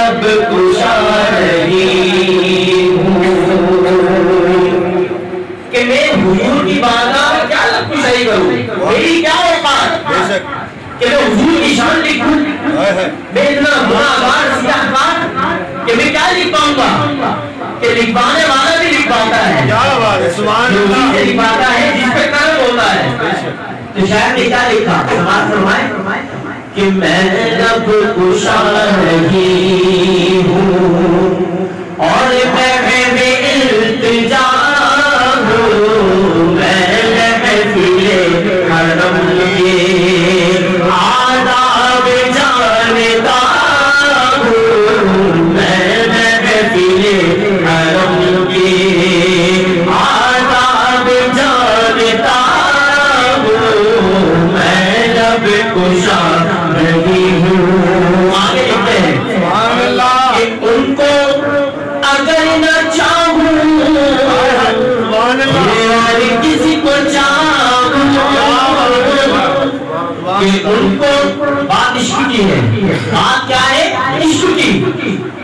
لب کشا رہی ہوں کہ میں حضور کی بارگاہ میں کیا لب کشائی کروں، میری کیا اوقات کہ میں حضور کی شان لکھوں، میں اتنا گناہگار سیاہ کار کہ میں کیا لکھ پاؤں گا، کہ لکھوانے والا بھی لکھ پاتا ہے، جو چیزیں لکھ پاتا ہے جس پہ قلم ہوتا ہے۔ تو شاید نے کیا لکھا، سماعت فرمائے کہ میں لب کشا رہی ہوں اور محب التجا ہوں، میں محفل حرم کے آداب جانتا ہوں، میں محفل حرم کے آداب جانتا ہوں، میں لب کشا رہی ہوں۔ آگے لکھتے ہیں کہ ان کو اگر نہ چاہوں اور کسی کو چاہوں، کہ ان کو بات عشق کی ہے، بات کیا ہے عشق کی،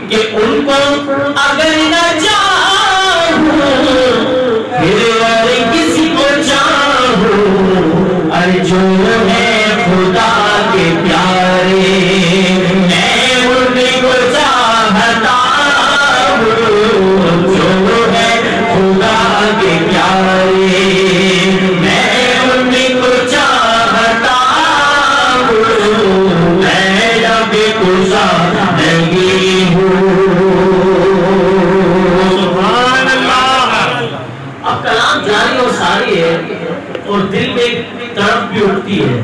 کہ ان کو اگر نہ چاہوں اور کسی کو چاہوں، ارے جو ہے خدا کے پیارے میں ان کو چاہتا ہوں، جو ہے خدا کے پیارے میں ان کو چاہتا ہوں، میں لب کشا رہی ہوں۔ سبحان اللہ۔ اب کلام جاری اور ساری ہے اور دل میں تڑپ بھی اٹھتی ہے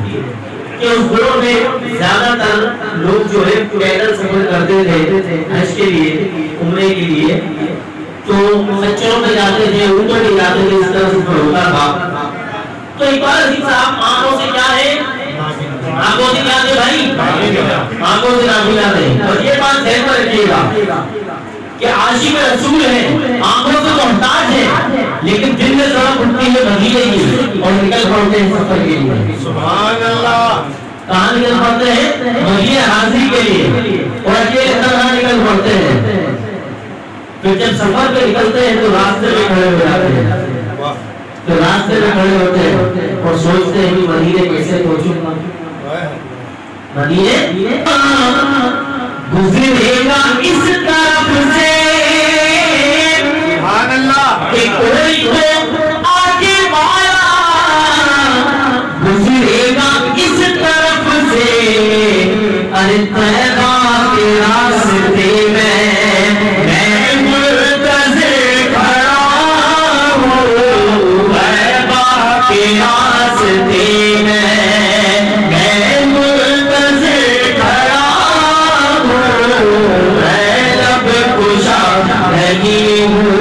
کہ اس دوروں میں زیادہ تر لوگ جو ہے پیدل سفر کرتے تھے حج کے لیے، عمرے کے لیے، تو خچروں میں جاتے تھے، اونٹوں میں جاتے تھے، اس طرح سفر ہوتا تھا۔ تو اقبال عزیز صاحب آنکھوں سے کیا ہے، آنکھوں سے کیا ہے بھائی، آنکھوں سے نافلہ ہے۔ اور یہ بات ذہن میں رکھیے گا کہ عاشق رسول ہے، آنکھوں سے محتاج ہے، لیکن دل میں تڑپ اٹھتی ہے مدینے کی اور نکل پڑتے ہیں سفر کے لیے۔ سبحان اللہ۔ کہاں نکل پڑتے ہیں؟ مدینے حاضری کے لیے، اور اکیلے طرح نکل پڑتے ہیں۔ پھر جب سفر پہ نکلتے ہیں تو راستے میں کھڑے ہو جاتے ہیں، تو راستے میں کھڑے ہوتے ہیں اور سوچتے ہیں کہ مدینے کیسے پہنچوں گا، مدینے گزرے گا اس طرف سے کہ کوئی تو آگے والا گزرے گا اس طرف سے، ارے طیبہ کے راستے میں منتظر کھڑا ہوں، طیبہ کے راستے میں منتظر کھڑا ہوں، میں لب کشا رہی ہوں۔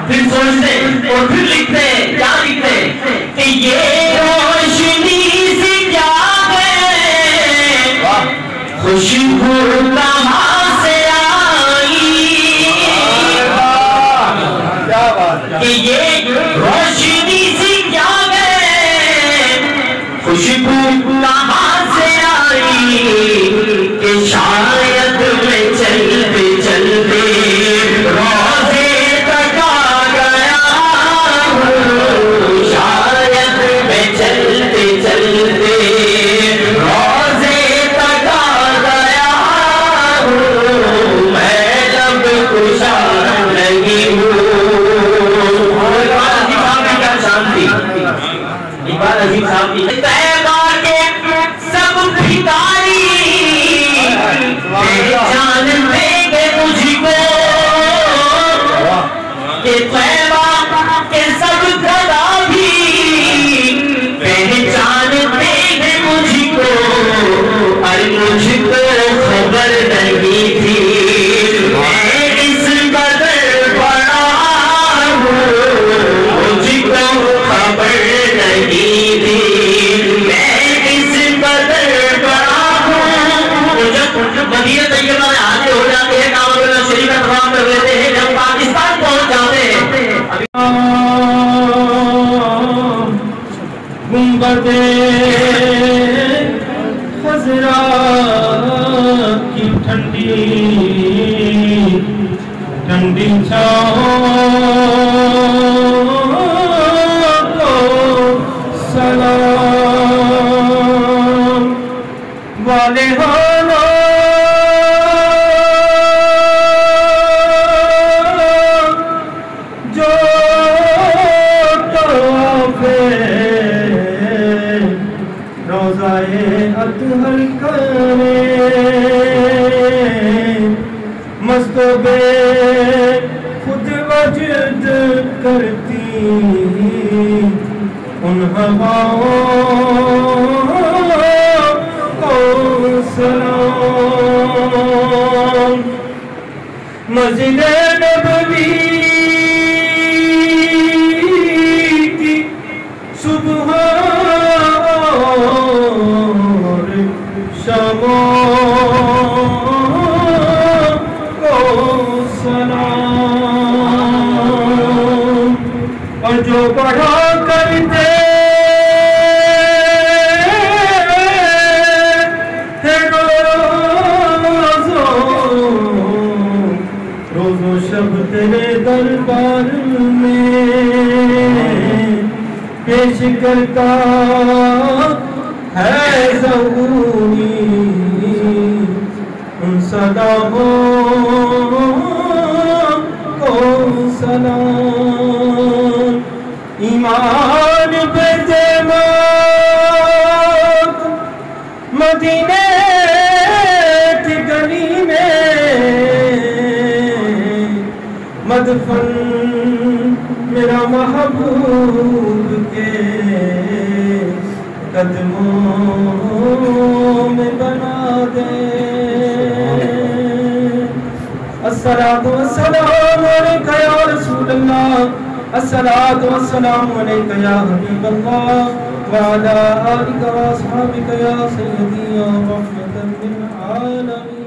پھر سوچتے اور پھر لکھتے ہیں، کیا لکھتے ہیں کہ یہ روشنی سے جاگے خوشبو کہاں سے آئی، کہ یہ روشنی سے جاگے خوشبو کہاں سے آئی، کہ شاید میں چلتے چلتے بصرہ کی ٹھنڈی ٹھنڈی چھاؤں کو سلام والے ہانا جو روزائے اطہر کرے مست بے خود وجد کرتی ان ہواؤں کو سلام مسجد نبوی کی صبح کو سلام اور جو پڑھا کرتے ہیں روز و شب تیرے دربار میں پیش کرتا ہے ضروری ان صداؤں کو سلام ایمان پہ جماعت مدینے کی گلی میں مدفن میرا محبوب کے قدموں میں بنا دے الصلاۃ والسلام علیک یا رسول اللہ الصلاۃ والسلام علیک یا حبیب اللہ وعلی آلک و اصحابک یا سیدی یا رحمۃ للعالمین